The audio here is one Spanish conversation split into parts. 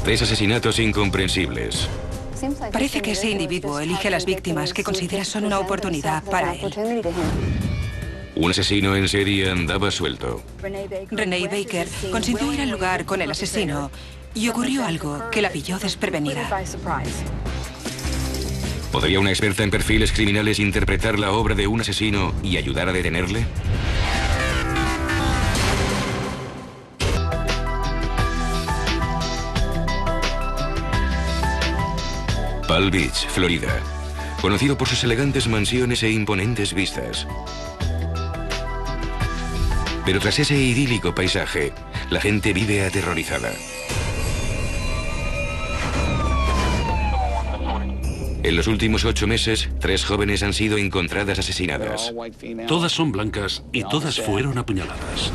3 asesinatos incomprensibles. Parece que ese individuo elige a las víctimas que considera son una oportunidad para él. Un asesino en serie andaba suelto. Renee Baker consiguió ir al lugar con el asesino y ocurrió algo que la pilló desprevenida. ¿Podría una experta en perfiles criminales interpretar la obra de un asesino y ayudar a detenerle? Palm Beach, Florida, conocido por sus elegantes mansiones e imponentes vistas. Pero tras ese idílico paisaje, la gente vive aterrorizada. En los últimos 8 meses, 3 jóvenes han sido encontradas asesinadas. Todas son blancas y todas fueron apuñaladas.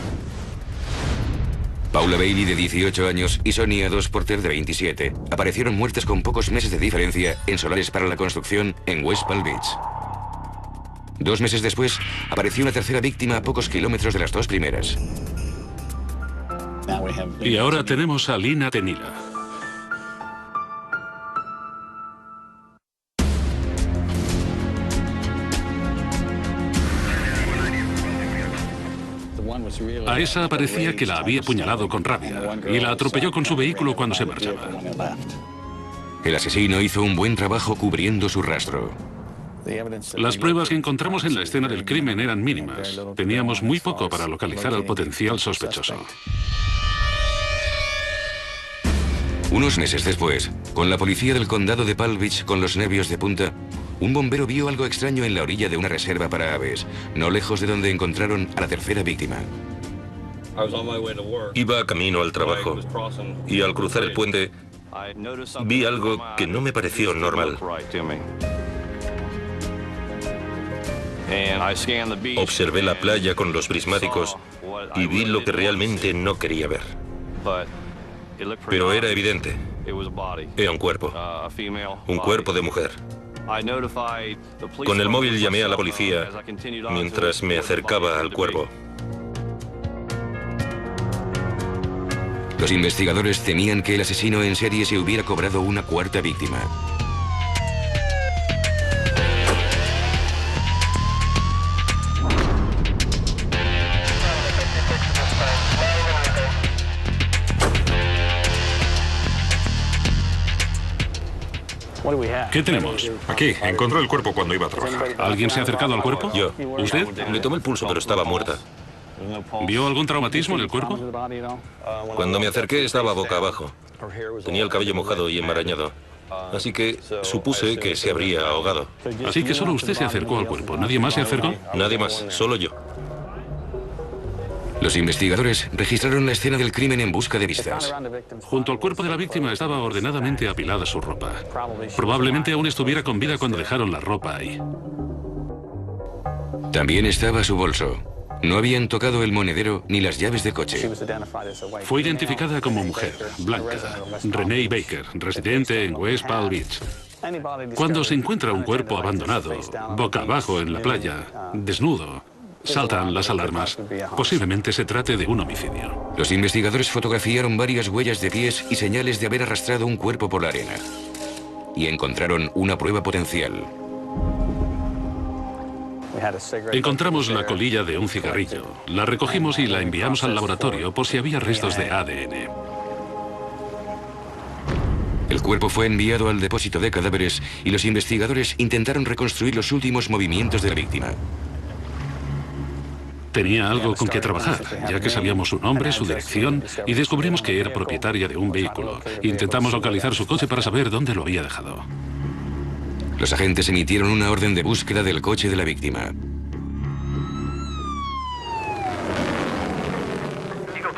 Paula Bailey, de 18 años, y Sonia Dos Porter, de 27, aparecieron muertas con pocos meses de diferencia en solares para la construcción en West Palm Beach. 2 meses después, apareció una tercera víctima a pocos kilómetros de las 2 primeras. Y ahora tenemos a Lina Tenila. A esa parecía que la había apuñalado con rabia y la atropelló con su vehículo cuando se marchaba. El asesino hizo un buen trabajo cubriendo su rastro. Las pruebas que encontramos en la escena del crimen eran mínimas. Teníamos muy poco para localizar al potencial sospechoso. Unos meses después, con la policía del condado de Palm Beach con los nervios de punta, un bombero vio algo extraño en la orilla de una reserva para aves, no lejos de donde encontraron a la tercera víctima. Iba camino al trabajo y al cruzar el puente vi algo que no me pareció normal. Observé la playa con los prismáticos y vi lo que realmente no quería ver. Pero era evidente. Era un cuerpo de mujer. Con el móvil llamé a la policía mientras me acercaba al cuerpo. Los investigadores temían que el asesino en serie se hubiera cobrado una cuarta víctima. ¿Qué tenemos? Aquí, encontró el cuerpo cuando iba a trabajar. ¿Alguien se ha acercado al cuerpo? Yo. ¿Usted? Le tomé el pulso, pero estaba muerta. ¿Vio algún traumatismo en el cuerpo? Cuando me acerqué estaba boca abajo. Tenía el cabello mojado y enmarañado. Así que supuse que se habría ahogado. Así que solo usted se acercó al cuerpo. ¿Nadie más se acercó? Nadie más, solo yo. Los investigadores registraron la escena del crimen en busca de pistas. Junto al cuerpo de la víctima estaba ordenadamente apilada su ropa. Probablemente aún estuviera con vida cuando dejaron la ropa ahí. También estaba su bolso. No habían tocado el monedero ni las llaves de coche. Fue identificada como mujer, blanca, Renee Baker, residente en West Palm Beach. Cuando se encuentra un cuerpo abandonado, boca abajo en la playa, desnudo, saltan las alarmas. Posiblemente se trate de un homicidio. Los investigadores fotografiaron varias huellas de pies y señales de haber arrastrado un cuerpo por la arena. Y encontraron una prueba potencial. Encontramos la colilla de un cigarrillo. La recogimos y la enviamos al laboratorio por si había restos de ADN. El cuerpo fue enviado al depósito de cadáveres y los investigadores intentaron reconstruir los últimos movimientos de la víctima. Tenía algo con que trabajar, ya que sabíamos su nombre, su dirección, y descubrimos que era propietaria de un vehículo. Intentamos localizar su coche para saber dónde lo había dejado. Los agentes emitieron una orden de búsqueda del coche de la víctima.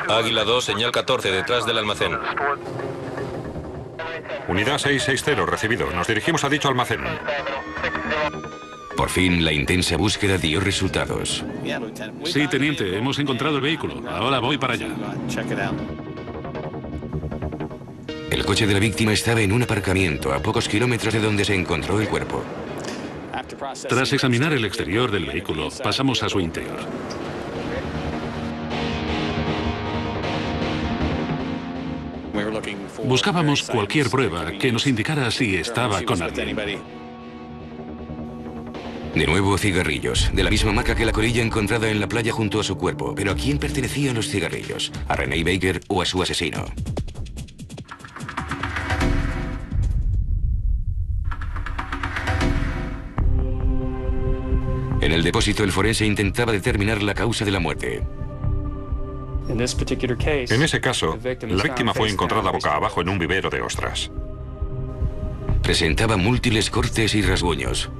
Águila 2, señal 14, detrás del almacén. Unidad 660, recibido. Nos dirigimos a dicho almacén. Por fin, la intensa búsqueda dio resultados. Sí, teniente, hemos encontrado el vehículo. Ahora voy para allá. El coche de la víctima estaba en un aparcamiento a pocos kilómetros de donde se encontró el cuerpo. Tras examinar el exterior del vehículo, pasamos a su interior. Buscábamos cualquier prueba que nos indicara si estaba con alguien. De nuevo cigarrillos, de la misma marca que la colilla encontrada en la playa junto a su cuerpo. Pero ¿a quién pertenecían los cigarrillos? ¿A Renee Baker o a su asesino? En el depósito, el forense intentaba determinar la causa de la muerte. En ese caso, la víctima fue encontrada boca abajo en un vivero de ostras. Presentaba múltiples cortes y rasguños.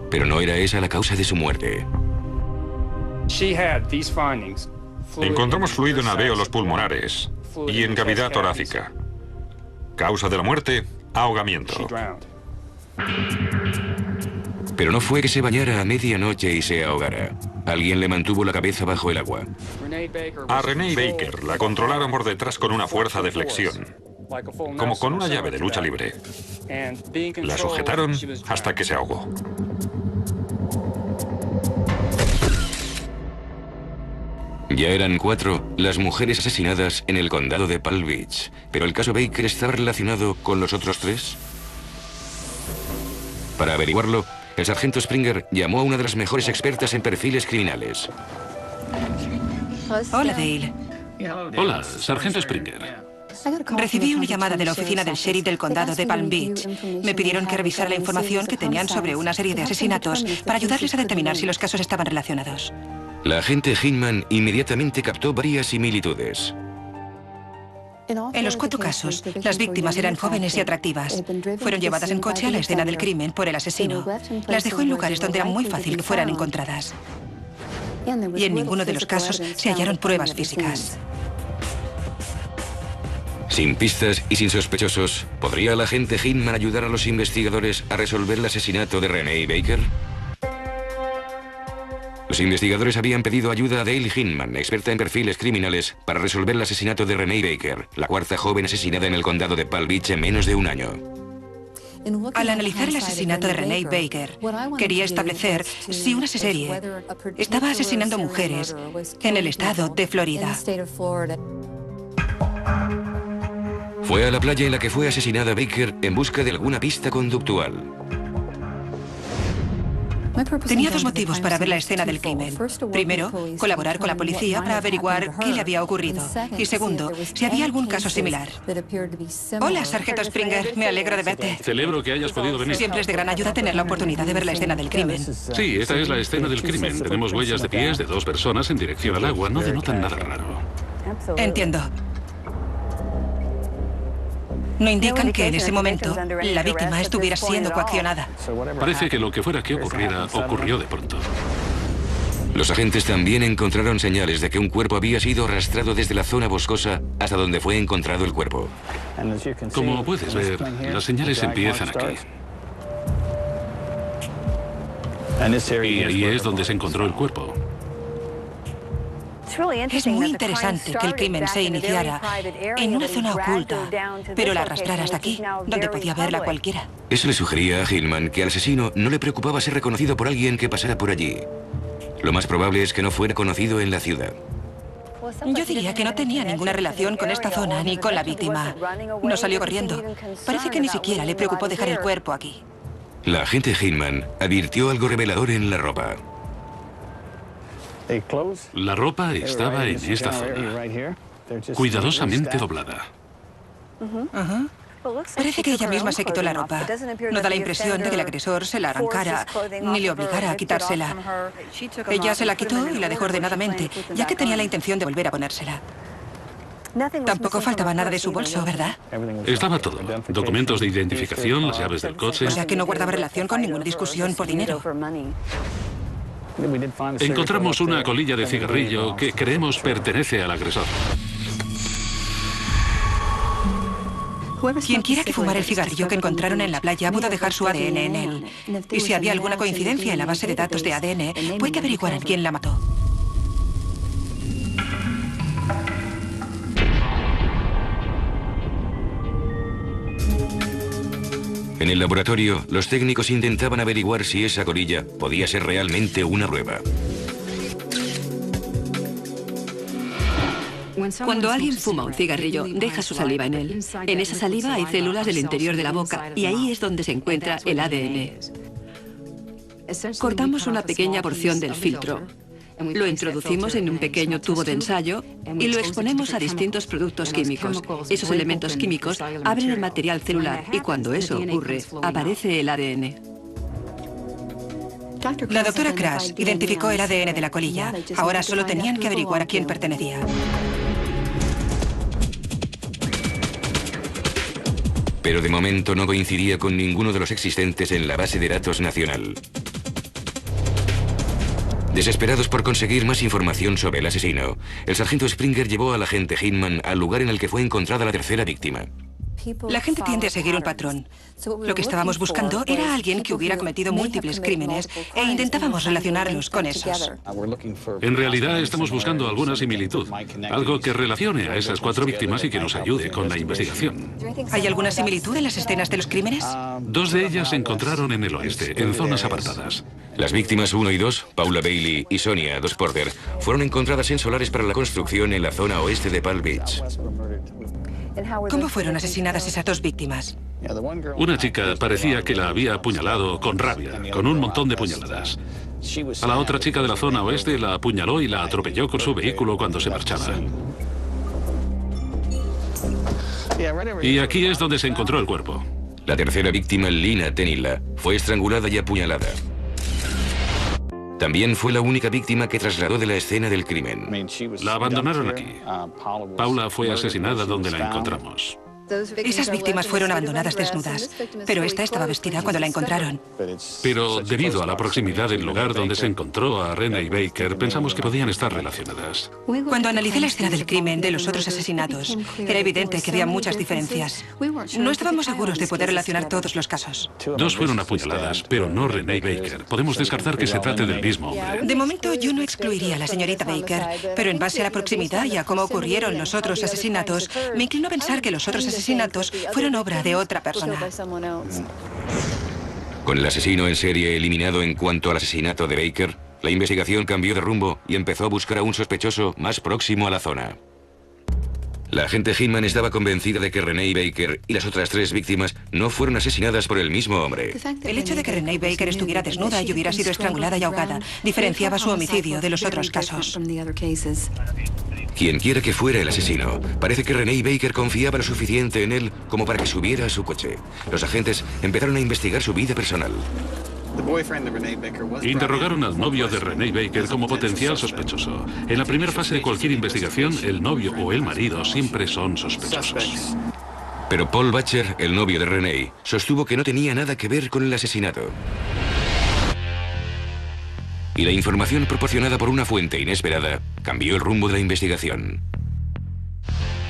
Pero no era esa la causa de su muerte. Encontramos fluido en alvéolos pulmonares y en cavidad torácica. Causa de la muerte, ahogamiento. Pero no fue que se bañara a medianoche y se ahogara. Alguien le mantuvo la cabeza bajo el agua. A Renee Baker la controlaron por detrás con una fuerza de flexión, como con una llave de lucha libre. La sujetaron hasta que se ahogó. Ya eran 4 las mujeres asesinadas en el condado de Palm Beach. ¿Pero el caso Baker estaba relacionado con los otros 3? Para averiguarlo, el sargento Springer llamó a una de las mejores expertas en perfiles criminales. Hola, Dale. Hola, sargento Springer. Recibí una llamada de la oficina del sheriff del condado de Palm Beach. Me pidieron que revisara la información que tenían sobre una serie de asesinatos para ayudarles a determinar si los casos estaban relacionados. La agente Hinman inmediatamente captó varias similitudes. En los 4 casos, las víctimas eran jóvenes y atractivas. Fueron llevadas en coche a la escena del crimen por el asesino. Las dejó en lugares donde era muy fácil que fueran encontradas. Y en ninguno de los casos se hallaron pruebas físicas. Sin pistas y sin sospechosos, ¿podría la agente Hinman ayudar a los investigadores a resolver el asesinato de Renee Baker? Los investigadores habían pedido ayuda a Dale Hinman, experta en perfiles criminales, para resolver el asesinato de Renee Baker, la 4ª joven asesinada en el condado de Palm Beach en menos de un año. Al analizar el asesinato de Renee Baker, quería establecer si una serie estaba asesinando mujeres en el estado de Florida. Fue a la playa en la que fue asesinada Baker en busca de alguna pista conductual. Tenía 2 motivos para ver la escena del crimen. Primero, colaborar con la policía para averiguar qué le había ocurrido. Y segundo, si había algún caso similar. Hola, sargento Springer. Me alegro de verte. Celebro que hayas podido venir. Siempre es de gran ayuda tener la oportunidad de ver la escena del crimen. Sí, esta es la escena del crimen. Tenemos huellas de pies de 2 personas en dirección al agua. No denotan nada raro. Entiendo. No indican que en ese momento la víctima estuviera siendo coaccionada. Parece que lo que fuera que ocurriera, ocurrió de pronto. Los agentes también encontraron señales de que un cuerpo había sido arrastrado desde la zona boscosa hasta donde fue encontrado el cuerpo. Como puedes ver, las señales empiezan aquí. Y ahí es donde se encontró el cuerpo. Es muy interesante que el crimen se iniciara en una zona oculta, pero la arrastrara hasta aquí, donde podía verla cualquiera. Eso le sugería a Hinman que al asesino no le preocupaba ser reconocido por alguien que pasara por allí. Lo más probable es que no fuera conocido en la ciudad. Yo diría que no tenía ninguna relación con esta zona ni con la víctima. No salió corriendo. Parece que ni siquiera le preocupó dejar el cuerpo aquí. La agente Hinman advirtió algo revelador en la ropa. La ropa estaba en esta zona, cuidadosamente doblada. Parece que ella misma se quitó la ropa. No da la impresión de que el agresor se la arrancara ni le obligara a quitársela. Ella se la quitó y la dejó ordenadamente, ya que tenía la intención de volver a ponérsela. Tampoco faltaba nada de su bolso, ¿verdad? Estaba todo. Documentos de identificación, las llaves del coche. O sea que no guardaba relación con ninguna discusión por dinero. Encontramos una colilla de cigarrillo que creemos pertenece al agresor. Quien quiera que fumara el cigarrillo que encontraron en la playa pudo dejar su ADN en él. Y si había alguna coincidencia en la base de datos de ADN, puede que averiguaran quién la mató. En el laboratorio, los técnicos intentaban averiguar si esa colilla podía ser realmente una prueba. Cuando alguien fuma un cigarrillo, deja su saliva en él. En esa saliva hay células del interior de la boca y ahí es donde se encuentra el ADN. Cortamos una pequeña porción del filtro, lo introducimos en un pequeño tubo de ensayo y lo exponemos a distintos productos químicos. Esos elementos químicos abren el material celular y cuando eso ocurre, aparece el ADN. La doctora Crash identificó el ADN de la colilla. Ahora solo tenían que averiguar a quién pertenecía. Pero de momento no coincidía con ninguno de los existentes en la base de datos nacional. Desesperados por conseguir más información sobre el asesino, el sargento Springer llevó al agente Hinman al lugar en el que fue encontrada la tercera víctima. La gente tiende a seguir un patrón. Lo que estábamos buscando era alguien que hubiera cometido múltiples crímenes e intentábamos relacionarlos con esos. En realidad estamos buscando alguna similitud, algo que relacione a esas 4 víctimas y que nos ayude con la investigación. ¿Hay alguna similitud en las escenas de los crímenes? 2 de ellas se encontraron en el oeste, en zonas apartadas. Las víctimas 1 y 2, Paula Bailey y Sonia Dos Porter, fueron encontradas en solares para la construcción en la zona oeste de Palm Beach. ¿Cómo fueron asesinadas esas 2 víctimas? Una chica parecía que la había apuñalado con rabia, con un montón de puñaladas. A la otra chica de la zona oeste la apuñaló y la atropelló con su vehículo cuando se marchaba. Y aquí es donde se encontró el cuerpo. La tercera víctima, Lina Tenilla, fue estrangulada y apuñalada. También fue la única víctima que trasladó de la escena del crimen. La abandonaron aquí. Paula fue asesinada donde la encontramos. Esas víctimas fueron abandonadas desnudas, pero esta estaba vestida cuando la encontraron. Pero debido a la proximidad del lugar donde se encontró a Renee Baker, pensamos que podían estar relacionadas. Cuando analicé la escena del crimen de los otros asesinatos, era evidente que había muchas diferencias. No estábamos seguros de poder relacionar todos los casos. 2 fueron apuñaladas, pero no Renee Baker. Podemos descartar que se trate del mismo hombre. De momento yo no excluiría a la señorita Baker, pero en base a la proximidad y a cómo ocurrieron los otros asesinatos, me inclino a pensar que los otros asesinatos fueron obra de otra persona. Con el asesino en serie eliminado en cuanto al asesinato de Baker, la investigación cambió de rumbo y empezó a buscar a un sospechoso más próximo a la zona. La agente Hinman estaba convencida de que Renee Baker y las otras 3 víctimas no fueron asesinadas por el mismo hombre. El hecho de que Renee Baker estuviera desnuda y hubiera sido estrangulada y ahogada diferenciaba su homicidio de los otros casos. Quien quiera que fuera el asesino, parece que Renee Baker confiaba lo suficiente en él como para que subiera a su coche. Los agentes empezaron a investigar su vida personal. Interrogaron al novio de Renee Baker como potencial sospechoso. En la primera fase de cualquier investigación, el novio o el marido siempre son sospechosos. Pero Paul Butcher, el novio de Renee, sostuvo que no tenía nada que ver con el asesinato. Y la información proporcionada por una fuente inesperada cambió el rumbo de la investigación.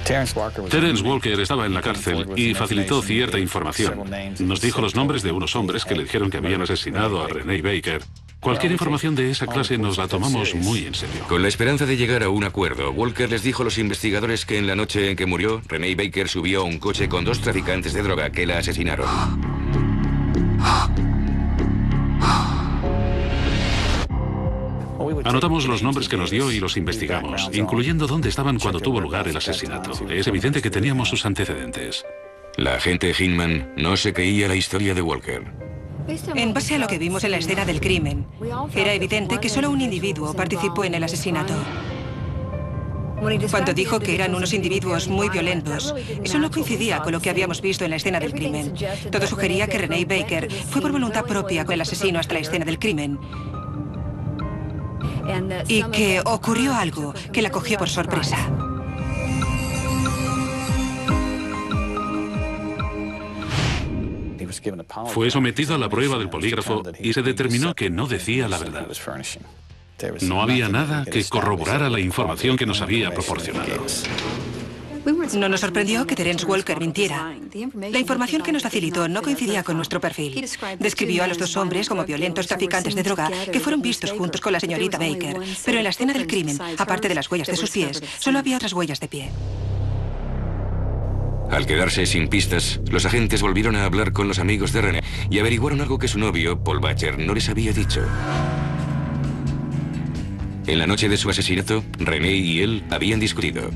Terence Walker estaba en la cárcel y facilitó cierta información. Nos dijo los nombres de unos hombres que le dijeron que habían asesinado a Renee Baker. Cualquier información de esa clase nos la tomamos muy en serio. Con la esperanza de llegar a un acuerdo, Walker les dijo a los investigadores que en la noche en que murió, Renee Baker subió a un coche con 2 traficantes de droga que la asesinaron. Anotamos los nombres que nos dio y los investigamos, incluyendo dónde estaban cuando tuvo lugar el asesinato. Es evidente que teníamos sus antecedentes. La agente Hinman no se creía la historia de Walker. En base a lo que vimos en la escena del crimen, era evidente que solo un individuo participó en el asesinato. Cuando dijo que eran unos individuos muy violentos, eso no coincidía con lo que habíamos visto en la escena del crimen. Todo sugería que Renee Baker fue por voluntad propia con el asesino hasta la escena del crimen. Y que ocurrió algo que la cogió por sorpresa. Fue sometido a la prueba del polígrafo y se determinó que no decía la verdad. No había nada que corroborara la información que nos había proporcionado. No nos sorprendió que Terence Walker mintiera. La información que nos facilitó no coincidía con nuestro perfil. Describió a los 2 hombres como violentos traficantes de droga que fueron vistos juntos con la señorita Baker. Pero en la escena del crimen, aparte de las huellas de sus pies, solo había otras huellas de pie. Al quedarse sin pistas, los agentes volvieron a hablar con los amigos de Renee y averiguaron algo que su novio, Paul Butcher, no les había dicho. En la noche de su asesinato, Renee y él habían discutido.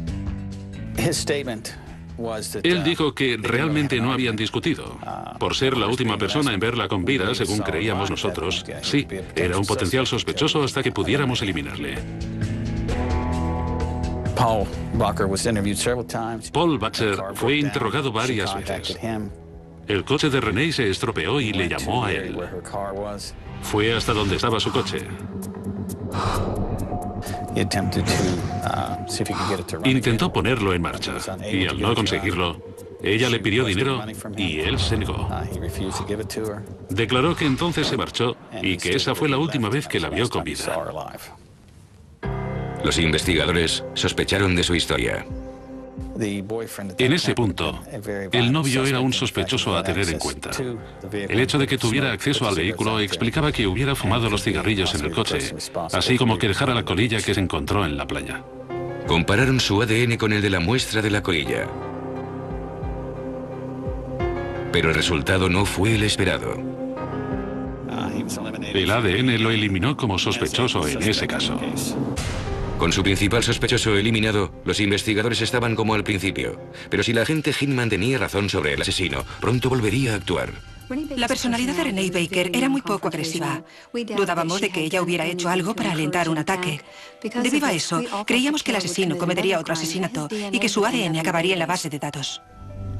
Él dijo que realmente no habían discutido. Por ser la última persona en verla con vida, según creíamos nosotros, sí, era un potencial sospechoso hasta que pudiéramos eliminarle. Paul Butcher fue interrogado varias veces. El coche de Renee se estropeó y le llamó a él. Fue hasta donde estaba su coche. Intentó ponerlo en marcha y al no conseguirlo, ella le pidió dinero y él se negó. Declaró que entonces se marchó y que esa fue la última vez que la vio con vida. Los investigadores sospecharon de su historia. En ese punto, el novio era un sospechoso a tener en cuenta. El hecho de que tuviera acceso al vehículo explicaba que hubiera fumado los cigarrillos en el coche, así como que dejara la colilla que se encontró en la playa. Compararon su ADN con el de la muestra de la colilla. Pero el resultado no fue el esperado. El ADN lo eliminó como sospechoso en ese caso. Con su principal sospechoso eliminado, los investigadores estaban como al principio. Pero si la agente Hinman tenía razón sobre el asesino, pronto volvería a actuar. La personalidad de Renee Baker era muy poco agresiva. Dudábamos de que ella hubiera hecho algo para alentar un ataque. Debido a eso, creíamos que el asesino cometería otro asesinato y que su ADN acabaría en la base de datos.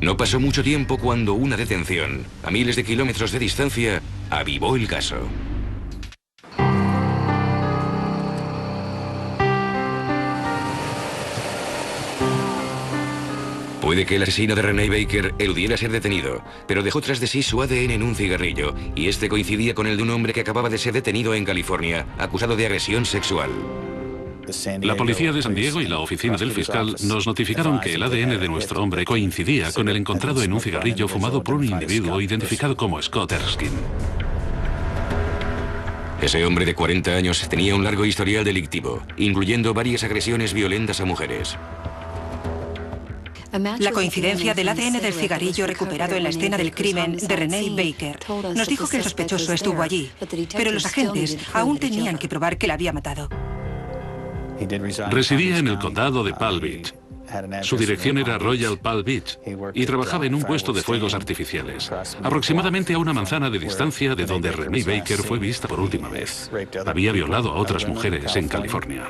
No pasó mucho tiempo cuando una detención, a miles de kilómetros de distancia, avivó el caso. Puede que el asesino de Renee Baker eludiera ser detenido, pero dejó tras de sí su ADN en un cigarrillo, y este coincidía con el de un hombre que acababa de ser detenido en California, acusado de agresión sexual. La policía de San Diego y la oficina del fiscal nos notificaron que el ADN de nuestro hombre coincidía con el encontrado en un cigarrillo fumado por un individuo identificado como Scott Erskine. Ese hombre de 40 años tenía un largo historial delictivo, incluyendo varias agresiones violentas a mujeres. La coincidencia del ADN del cigarrillo recuperado en la escena del crimen de Renee Baker nos dijo que el sospechoso estuvo allí, pero los agentes aún tenían que probar que la había matado. Residía en el condado de Palm Beach. Su dirección era Royal Palm Beach y trabajaba en un puesto de fuegos artificiales, aproximadamente a una manzana de distancia de donde Renee Baker fue vista por última vez. Había violado a otras mujeres en California.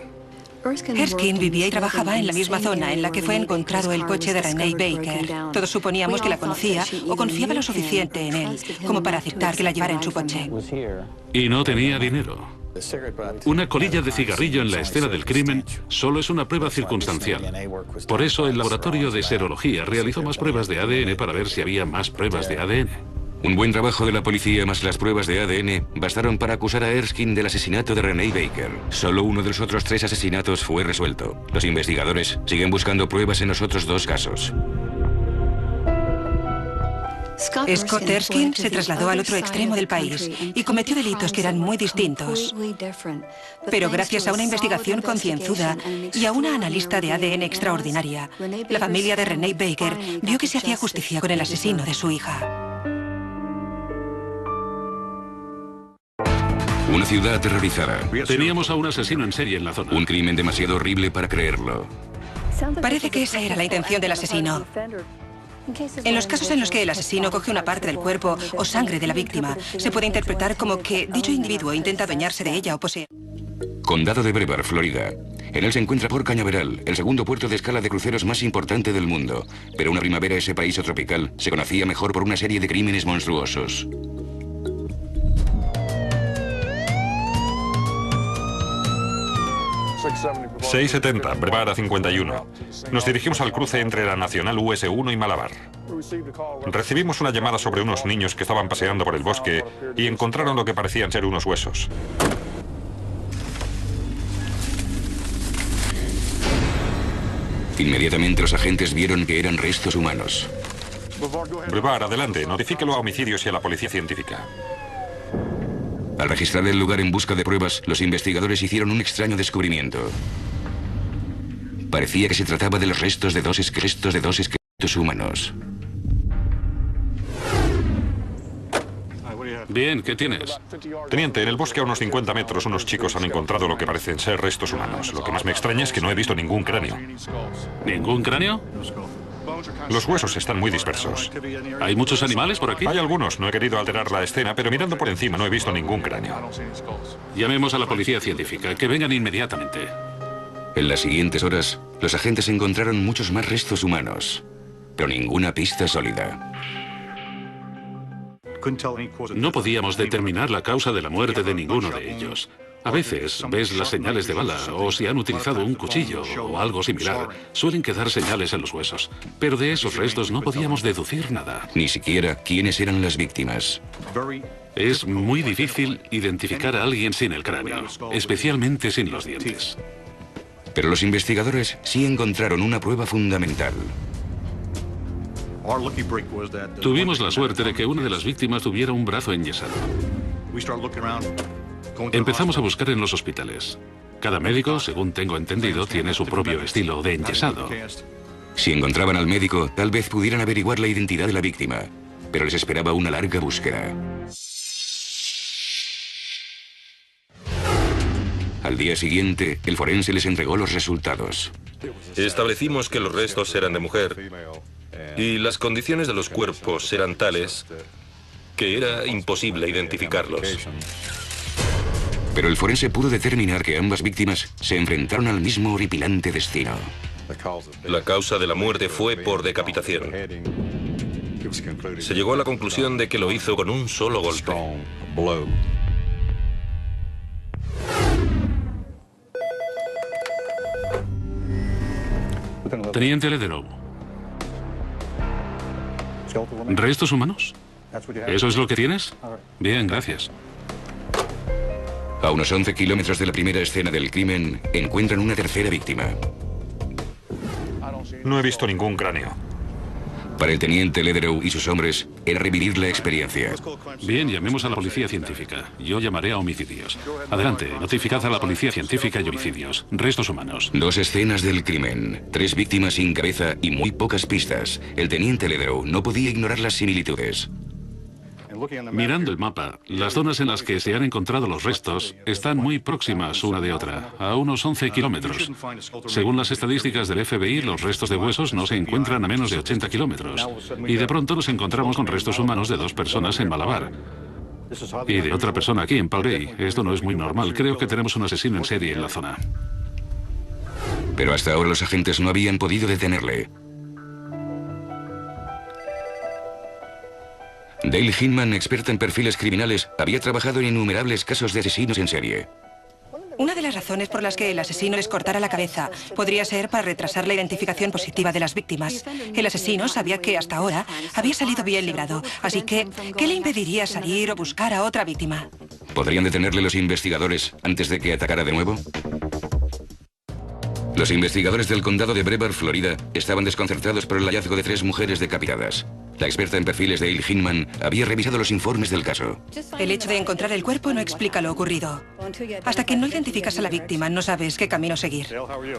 Erskine vivía y trabajaba en la misma zona en la que fue encontrado el coche de Renee Baker. Todos suponíamos que la conocía o confiaba lo suficiente en él como para aceptar que la llevara en su coche. Y no tenía dinero. Una colilla de cigarrillo en la escena del crimen solo es una prueba circunstancial. Por eso el laboratorio de serología realizó más pruebas de ADN para ver si había más pruebas de ADN. Un buen trabajo de la policía más las pruebas de ADN bastaron para acusar a Erskine del asesinato de Renee Baker. Solo uno de los otros 3 asesinatos fue resuelto. Los investigadores siguen buscando pruebas en los otros 2 casos. Scott Erskine se trasladó al otro extremo del país y cometió delitos que eran muy distintos. Pero gracias a una investigación concienzuda y a una analista de ADN extraordinaria, la familia de Renee Baker vio que se hacía justicia con el asesino de su hija. Una ciudad aterrorizada. Teníamos a un asesino en serie en la zona. Un crimen demasiado horrible para creerlo. Parece que esa era la intención del asesino. En los casos en los que el asesino coge una parte del cuerpo o sangre de la víctima, se puede interpretar como que dicho individuo intenta adueñarse de ella o poseer. Condado de Brevard, Florida. En él se encuentra Port Cañaveral, el segundo puerto de escala de cruceros más importante del mundo. Pero una primavera ese paraíso tropical se conocía mejor por una serie de crímenes monstruosos. ...670, Brevard a 51. Nos dirigimos al cruce entre la Nacional US1 y Malabar. Recibimos una llamada sobre unos niños que estaban paseando por el bosque y encontraron lo que parecían ser unos huesos. Inmediatamente los agentes vieron que eran restos humanos. Brevard, adelante, notifíquelo a homicidios y a la policía científica. Al registrar el lugar en busca de pruebas, los investigadores hicieron un extraño descubrimiento. Parecía que se trataba de los restos de dos esqueletos humanos. Bien, ¿qué tienes? Teniente, en el bosque a unos 50 metros unos chicos han encontrado lo que parecen ser restos humanos. Lo que más me extraña es que no he visto ningún cráneo. ¿Ningún cráneo? Los huesos están muy dispersos. ¿Hay muchos animales por aquí? Hay algunos, no he querido alterar la escena, pero mirando por encima no he visto ningún cráneo. Llamemos a la policía científica, que vengan inmediatamente. En las siguientes horas, los agentes encontraron muchos más restos humanos, pero ninguna pista sólida. No podíamos determinar la causa de la muerte de ninguno de ellos. A veces ves las señales de bala o si han utilizado un cuchillo o algo similar. Suelen quedar señales en los huesos, pero de esos restos no podíamos deducir nada. Ni siquiera quiénes eran las víctimas. Es muy difícil identificar a alguien sin el cráneo, especialmente sin los dientes. Pero los investigadores sí encontraron una prueba fundamental. Tuvimos la suerte de que una de las víctimas tuviera un brazo enyesado. Empezamos a buscar en los hospitales. Cada médico, según tengo entendido, tiene su propio estilo de enyesado. Si encontraban al médico, tal vez pudieran averiguar la identidad de la víctima, pero les esperaba una larga búsqueda. Al día siguiente, el forense les entregó los resultados. Establecimos que los restos eran de mujer y las condiciones de los cuerpos eran tales que era imposible identificarlos. Pero el forense pudo determinar que ambas víctimas se enfrentaron al mismo horripilante destino. La causa de la muerte fue por decapitación. Se llegó a la conclusión de que lo hizo con un solo golpe. Teniente Lederow. ¿Restos humanos? ¿Eso es lo que tienes? Bien, gracias. A unos 11 kilómetros de la primera escena del crimen, encuentran una tercera víctima. No he visto ningún cráneo. Para el teniente Lederow y sus hombres, era revivir la experiencia. Bien, llamemos a la policía científica. Yo llamaré a homicidios. Adelante, notificad a la policía científica y homicidios. Restos humanos. 2 escenas del crimen, 3 víctimas sin cabeza y muy pocas pistas. El teniente Lederow no podía ignorar las similitudes. Mirando el mapa, las zonas en las que se han encontrado los restos están muy próximas una de otra, a unos 11 kilómetros. Según las estadísticas del FBI, los restos de huesos no se encuentran a menos de 80 kilómetros. Y de pronto nos encontramos con restos humanos de 2 personas en Malabar. Y de otra persona aquí en Palgrave. Esto no es muy normal. Creo que tenemos un asesino en serie en la zona. Pero hasta ahora los agentes no habían podido detenerle. Dale Hinman, experta en perfiles criminales, había trabajado en innumerables casos de asesinos en serie. Una de las razones por las que el asesino les cortara la cabeza podría ser para retrasar la identificación positiva de las víctimas. El asesino sabía que hasta ahora había salido bien librado, así que ¿qué le impediría salir o buscar a otra víctima? ¿Podrían detenerle los investigadores antes de que atacara de nuevo? Los investigadores del condado de Brevard, Florida, estaban desconcertados por el hallazgo de 3 mujeres decapitadas. La experta en perfiles Dale Hinman había revisado los informes del caso. El hecho de encontrar el cuerpo no explica lo ocurrido. Hasta que no identificas a la víctima, no sabes qué camino seguir.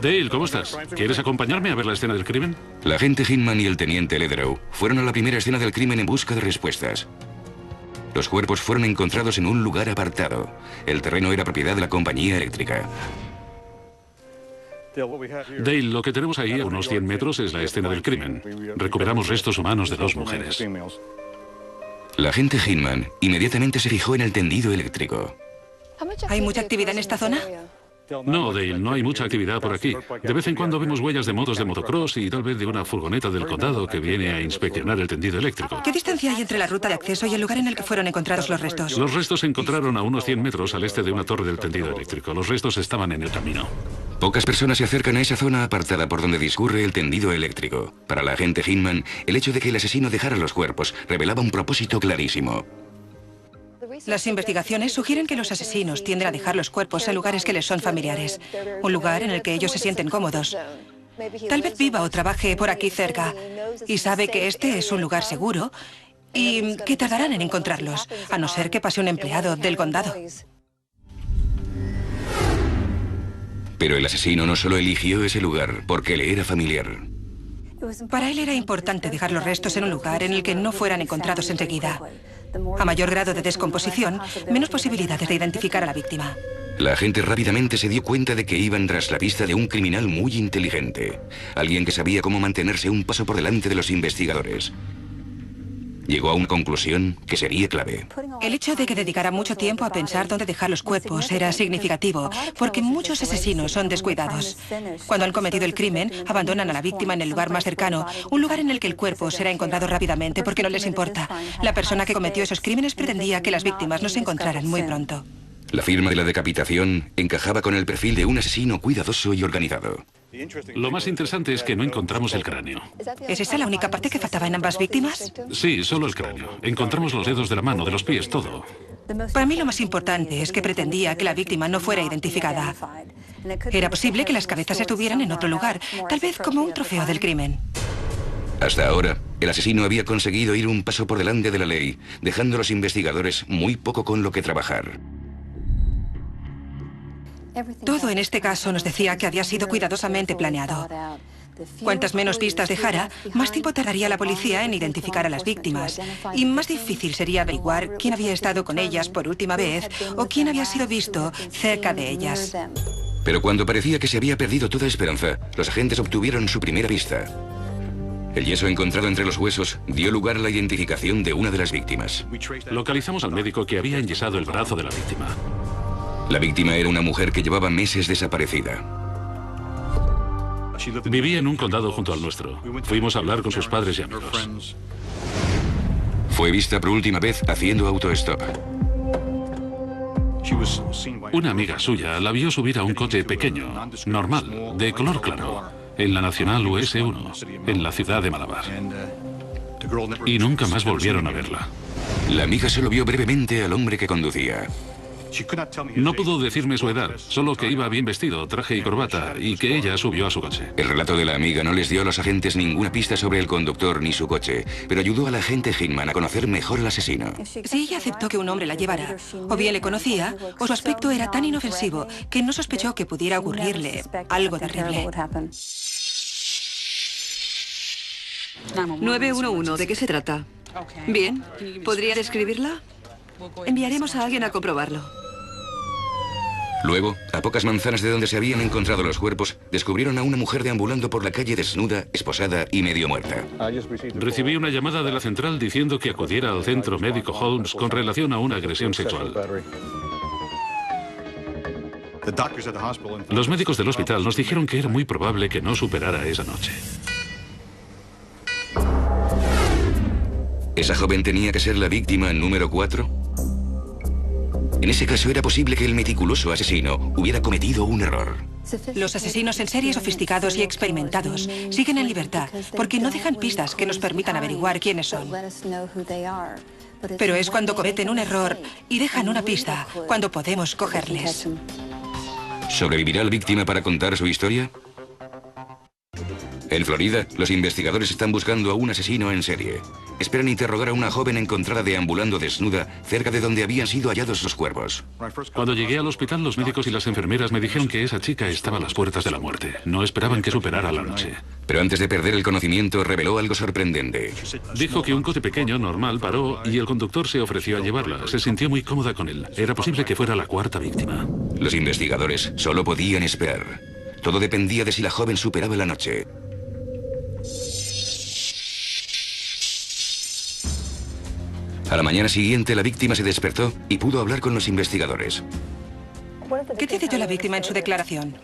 Dale, ¿cómo estás? ¿Quieres acompañarme a ver la escena del crimen? La agente Hinman y el teniente Lederow fueron a la primera escena del crimen en busca de respuestas. Los cuerpos fueron encontrados en un lugar apartado. El terreno era propiedad de la compañía eléctrica. Dale, lo que tenemos ahí a unos 100 metros es la escena del crimen. Recuperamos restos humanos de 2 mujeres. La agente Hinman inmediatamente se fijó en el tendido eléctrico. ¿Hay mucha actividad en esta zona? No, Dale, no hay mucha actividad por aquí. De vez en cuando vemos huellas de motos de motocross y tal vez de una furgoneta del condado que viene a inspeccionar el tendido eléctrico. ¿Qué distancia hay entre la ruta de acceso y el lugar en el que fueron encontrados los restos? Los restos se encontraron a unos 100 metros al este de una torre del tendido eléctrico. Los restos estaban en el camino. Pocas personas se acercan a esa zona apartada por donde discurre el tendido eléctrico. Para la agente Hinman, el hecho de que el asesino dejara los cuerpos revelaba un propósito clarísimo. Las investigaciones sugieren que los asesinos tienden a dejar los cuerpos en lugares que les son familiares, un lugar en el que ellos se sienten cómodos. Tal vez viva o trabaje por aquí cerca y sabe que este es un lugar seguro y que tardarán en encontrarlos, a no ser que pase un empleado del condado. Pero el asesino no solo eligió ese lugar porque le era familiar. Para él era importante dejar los restos en un lugar en el que no fueran encontrados enseguida. A mayor grado de descomposición, menos posibilidades de identificar a la víctima. La gente rápidamente se dio cuenta de que iban tras la pista de un criminal muy inteligente. Alguien que sabía cómo mantenerse un paso por delante de los investigadores. Llegó a una conclusión que sería clave. El hecho de que dedicara mucho tiempo a pensar dónde dejar los cuerpos era significativo, porque muchos asesinos son descuidados. Cuando han cometido el crimen, abandonan a la víctima en el lugar más cercano, un lugar en el que el cuerpo será encontrado rápidamente porque no les importa. La persona que cometió esos crímenes pretendía que las víctimas no se encontraran muy pronto. La firma de la decapitación encajaba con el perfil de un asesino cuidadoso y organizado. Lo más interesante es que no encontramos el cráneo. ¿Es esa la única parte que faltaba en ambas víctimas? Sí, solo el cráneo. Encontramos los dedos de la mano, de los pies, todo. Para mí lo más importante es que pretendía que la víctima no fuera identificada. Era posible que las cabezas estuvieran en otro lugar, tal vez como un trofeo del crimen. Hasta ahora, el asesino había conseguido ir un paso por delante de la ley, dejando a los investigadores muy poco con lo que trabajar. Todo en este caso nos decía que había sido cuidadosamente planeado. Cuantas menos pistas dejara, más tiempo tardaría la policía en identificar a las víctimas. Y más difícil sería averiguar quién había estado con ellas por última vez o quién había sido visto cerca de ellas. Pero cuando parecía que se había perdido toda esperanza, los agentes obtuvieron su primera pista. El yeso encontrado entre los huesos dio lugar a la identificación de una de las víctimas. Localizamos al médico que había enyesado el brazo de la víctima. La víctima era una mujer que llevaba meses desaparecida. Vivía en un condado junto al nuestro. Fuimos a hablar con sus padres y amigos. Fue vista por última vez haciendo autostop. Una amiga suya la vio subir a un coche pequeño, normal, de color claro, en la Nacional US1, en la ciudad de Malabar. Y nunca más volvieron a verla. La amiga solo vio brevemente al hombre que conducía. No pudo decirme su edad, solo que iba bien vestido, traje y corbata, y que ella subió a su coche. El relato de la amiga no les dio a los agentes ninguna pista sobre el conductor ni su coche, pero ayudó al agente Hinman a conocer mejor al asesino. Si ella aceptó que un hombre la llevara, o bien le conocía, o su aspecto era tan inofensivo que no sospechó que pudiera ocurrirle algo terrible. 911, ¿de qué se trata? Bien, ¿podría describirla? Enviaremos a alguien a comprobarlo. Luego, a pocas manzanas de donde se habían encontrado los cuerpos, descubrieron a una mujer deambulando por la calle desnuda, esposada y medio muerta. Recibí una llamada de la central diciendo que acudiera al centro médico Holmes con relación a una agresión sexual. Los médicos del hospital nos dijeron que era muy probable que no superara esa noche. ¿Esa joven tenía que ser la víctima número 4? En ese caso era posible que el meticuloso asesino hubiera cometido un error. Los asesinos en serie sofisticados y experimentados siguen en libertad porque no dejan pistas que nos permitan averiguar quiénes son. Pero es cuando cometen un error y dejan una pista cuando podemos cogerles. ¿Sobrevivirá la víctima para contar su historia? En Florida, los investigadores están buscando a un asesino en serie. Esperan interrogar a una joven encontrada deambulando desnuda cerca de donde habían sido hallados los cuerpos. Cuando llegué al hospital, los médicos y las enfermeras me dijeron que esa chica estaba a las puertas de la muerte. No esperaban que superara la noche. Pero antes de perder el conocimiento, reveló algo sorprendente. Dijo que un coche pequeño, normal, paró y el conductor se ofreció a llevarla. Se sintió muy cómoda con él. Era posible que fuera la cuarta víctima. Los investigadores solo podían esperar. Todo dependía de si la joven superaba la noche. A la mañana siguiente, la víctima se despertó y pudo hablar con los investigadores. ¿Qué te dijo la víctima en su declaración?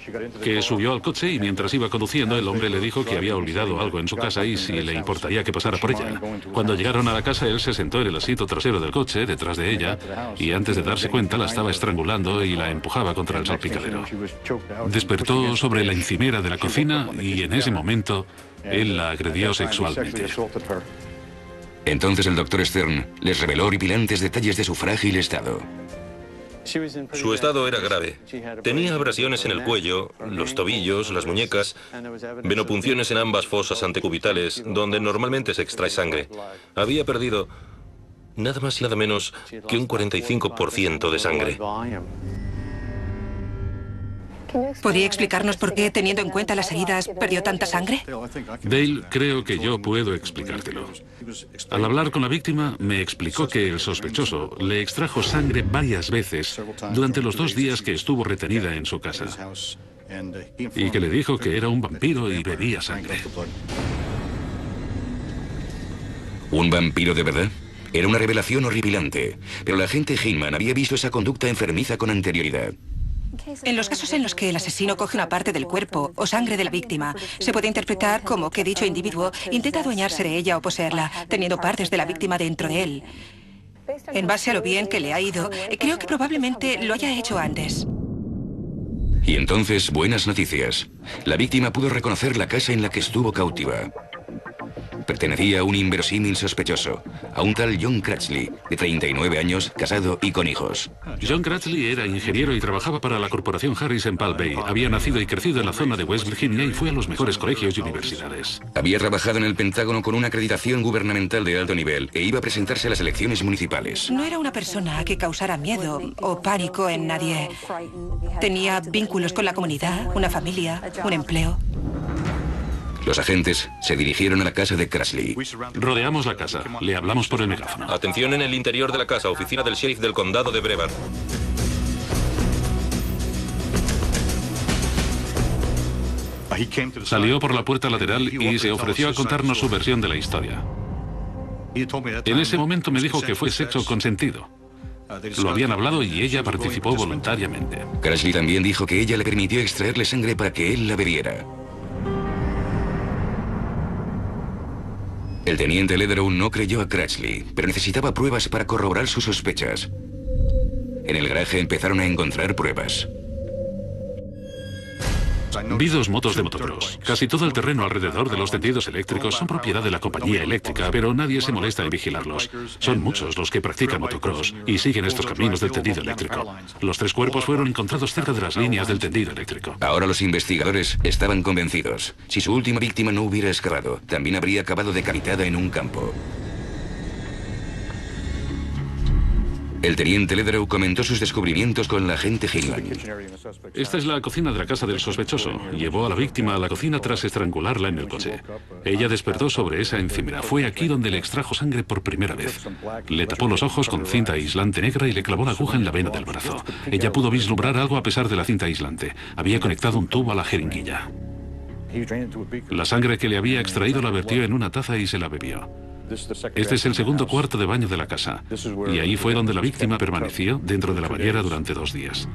Que subió al coche y mientras iba conduciendo, el hombre le dijo que había olvidado algo en su casa y si le importaría que pasara por ella. Cuando llegaron a la casa, él se sentó en el asiento trasero del coche, detrás de ella, y antes de darse cuenta la estaba estrangulando y la empujaba contra el salpicadero. Despertó sobre la encimera de la cocina y en ese momento, él la agredió sexualmente. Entonces el doctor Stern les reveló horripilantes detalles de su frágil estado. Su estado era grave. Tenía abrasiones en el cuello, los tobillos, las muñecas, venopunciones en ambas fosas antecubitales, donde normalmente se extrae sangre. Había perdido nada más y nada menos que un 45% de sangre. ¿Podría explicarnos por qué, teniendo en cuenta las heridas, perdió tanta sangre? Dale, creo que yo puedo explicártelo. Al hablar con la víctima, me explicó que el sospechoso le extrajo sangre varias veces durante los 2 días que estuvo retenida en su casa. Y que le dijo que era un vampiro y bebía sangre. ¿Un vampiro de verdad? Era una revelación horripilante, pero la agente Hinman había visto esa conducta enfermiza con anterioridad. En los casos en los que el asesino coge una parte del cuerpo o sangre de la víctima, se puede interpretar como que dicho individuo intenta adueñarse de ella o poseerla, teniendo partes de la víctima dentro de él. En base a lo bien que le ha ido, creo que probablemente lo haya hecho antes. Y entonces, buenas noticias. La víctima pudo reconocer la casa en la que estuvo cautiva. Pertenecía a un inverosímil sospechoso, a un tal John Cratchley, de 39 años, casado y con hijos. John Cratchley era ingeniero y trabajaba para la corporación Harris en Palm Bay. Había nacido y crecido en la zona de West Virginia y fue a los mejores colegios y universidades. Había trabajado en el Pentágono con una acreditación gubernamental de alto nivel e iba a presentarse a las elecciones municipales. No era una persona que causara miedo o pánico en nadie. Tenía vínculos con la comunidad, una familia, un empleo. Los agentes se dirigieron a la casa de Cratchley. Rodeamos la casa. Le hablamos por el megáfono. Atención en el interior de la casa, oficina del sheriff del condado de Brevard. Salió por la puerta lateral y se ofreció a contarnos su versión de la historia. En ese momento me dijo que fue sexo consentido. Lo habían hablado y ella participó voluntariamente. Cratchley también dijo que ella le permitió extraerle sangre para que él la bebiera. El teniente Lederow no creyó a Cratchley, pero necesitaba pruebas para corroborar sus sospechas. En el garaje empezaron a encontrar pruebas. Vi 2 motos de motocross. Casi todo el terreno alrededor de los tendidos eléctricos son propiedad de la compañía eléctrica, pero nadie se molesta en vigilarlos. Son muchos los que practican motocross y siguen estos caminos del tendido eléctrico. Los 3 cuerpos fueron encontrados cerca de las líneas del tendido eléctrico. Ahora los investigadores estaban convencidos. Si su última víctima no hubiera escapado, también habría acabado decapitada en un campo. El teniente Lederow comentó sus descubrimientos con la agente Hinman. Esta es la cocina de la casa del sospechoso. Llevó a la víctima a la cocina tras estrangularla en el coche. Ella despertó sobre esa encimera. Fue aquí donde le extrajo sangre por primera vez. Le tapó los ojos con cinta aislante negra y le clavó la aguja en la vena del brazo. Ella pudo vislumbrar algo a pesar de la cinta aislante. Había conectado un tubo a la jeringuilla. La sangre que le había extraído la vertió en una taza y se la bebió. Este es el segundo cuarto de baño de la casa. Y ahí fue donde la víctima permaneció dentro de la bañera durante 2 días.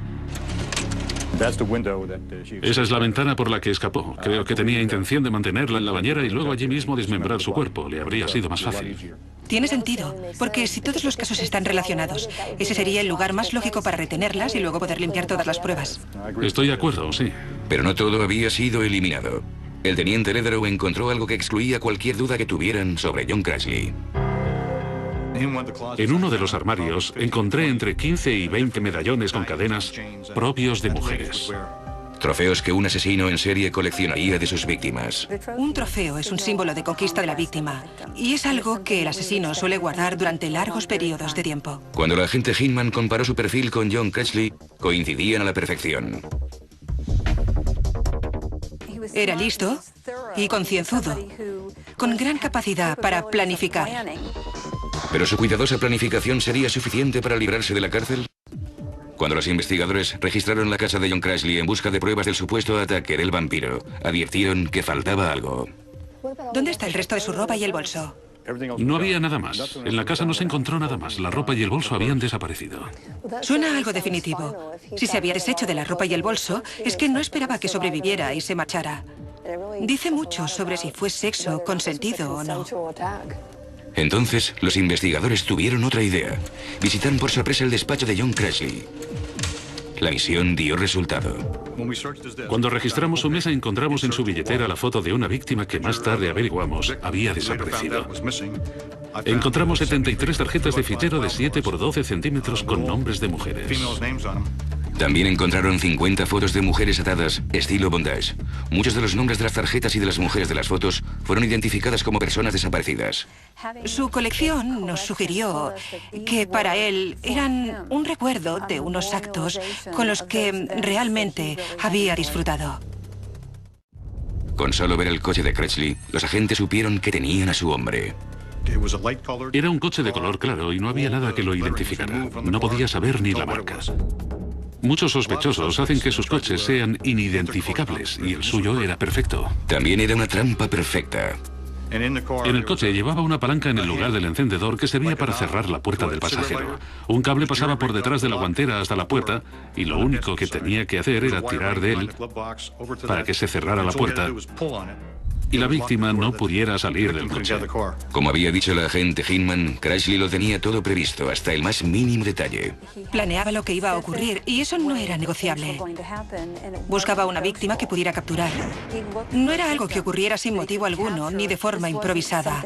Esa es la ventana por la que escapó. Creo que tenía intención de mantenerla en la bañera y luego allí mismo desmembrar su cuerpo. Le habría sido más fácil. Tiene sentido, porque si todos los casos están relacionados, ese sería el lugar más lógico para retenerlas y luego poder limpiar todas las pruebas. Estoy de acuerdo, sí. Pero no todo había sido eliminado. El teniente Lederow encontró algo que excluía cualquier duda que tuvieran sobre John Cratchley. En uno de los armarios encontré entre 15 y 20 medallones con cadenas propios de mujeres. Trofeos que un asesino en serie coleccionaría de sus víctimas. Un trofeo es un símbolo de conquista de la víctima y es algo que el asesino suele guardar durante largos periodos de tiempo. Cuando la agente Hinman comparó su perfil con John Cratchley, coincidían a la perfección. Era listo y concienzudo, con gran capacidad para planificar. ¿Pero su cuidadosa planificación sería suficiente para librarse de la cárcel? Cuando los investigadores registraron la casa de John Cratchley en busca de pruebas del supuesto ataque del vampiro, advirtieron que faltaba algo. ¿Dónde está el resto de su ropa y el bolso? No había nada más. En la casa no se encontró nada más. La ropa y el bolso habían desaparecido. Suena algo definitivo. Si se había deshecho de la ropa y el bolso, es que no esperaba que sobreviviera y se marchara. Dice mucho sobre si fue sexo consentido o no. Entonces, los investigadores tuvieron otra idea. Visitaron por sorpresa el despacho de John Cratchley. La misión dio resultado. Cuando registramos su mesa encontramos en su billetera la foto de una víctima que más tarde averiguamos había desaparecido. Encontramos 73 tarjetas de fichero de 7 por 12 centímetros con nombres de mujeres. También encontraron 50 fotos de mujeres atadas, estilo bondage. Muchos de los nombres de las tarjetas y de las mujeres de las fotos fueron identificadas como personas desaparecidas. Su colección nos sugirió que para él eran un recuerdo de unos actos con los que realmente había disfrutado. Con solo ver el coche de Cratchley, los agentes supieron que tenían a su hombre. Era un coche de color claro y no había nada que lo identificara. No podía saber ni la marca. Muchos sospechosos hacen que sus coches sean inidentificables y el suyo era perfecto. También era una trampa perfecta. En el coche llevaba una palanca en el lugar del encendedor que servía para cerrar la puerta del pasajero. Un cable pasaba por detrás de la guantera hasta la puerta y lo único que tenía que hacer era tirar de él para que se cerrara la puerta y la víctima no pudiera salir del coche. Como había dicho la agente Hinman, Cratchley lo tenía todo previsto, hasta el más mínimo detalle. Planeaba lo que iba a ocurrir y eso no era negociable. Buscaba una víctima que pudiera capturar. No era algo que ocurriera sin motivo alguno ni de forma improvisada.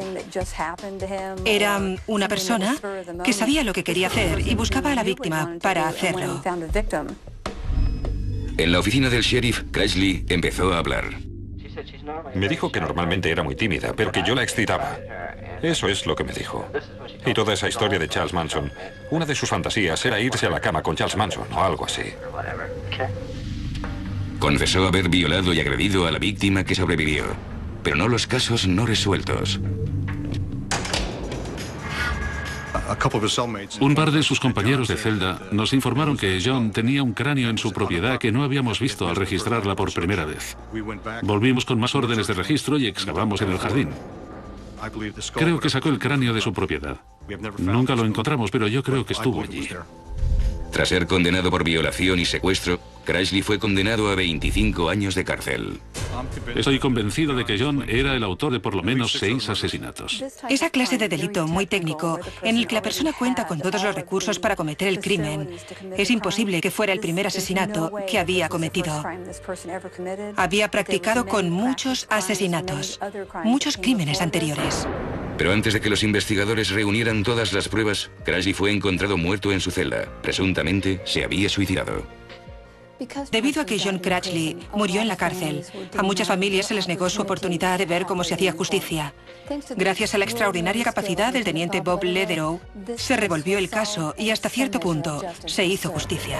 Era una persona que sabía lo que quería hacer y buscaba a la víctima para hacerlo. En la oficina del sheriff, Cratchley empezó a hablar. Me dijo que normalmente era muy tímida, pero que yo la excitaba. Eso es lo que me dijo. Y toda esa historia de Charles Manson, una de sus fantasías era irse a la cama con Charles Manson o algo así. Confesó haber violado y agredido a la víctima que sobrevivió, pero no los casos no resueltos. Un par de sus compañeros de celda nos informaron que John tenía un cráneo en su propiedad que no habíamos visto al registrarla por primera vez. Volvimos con más órdenes de registro y excavamos en el jardín. Creo que sacó el cráneo de su propiedad. Nunca lo encontramos, pero yo creo que estuvo allí. Tras ser condenado por violación y secuestro, Cratchley fue condenado a 25 años de cárcel. Estoy convencido de que John era el autor de por lo menos 6 asesinatos. Esa clase de delito muy técnico, en el que la persona cuenta con todos los recursos para cometer el crimen, es imposible que fuera el primer asesinato que había cometido. Había practicado con muchos asesinatos, muchos crímenes anteriores. Pero antes de que los investigadores reunieran todas las pruebas, Cratchley fue encontrado muerto en su celda. Presuntamente se había suicidado. Debido a que John Cratchley murió en la cárcel, a muchas familias se les negó su oportunidad de ver cómo se hacía justicia. Gracias a la extraordinaria capacidad del teniente Bob Lederow, se revolvió el caso y hasta cierto punto se hizo justicia.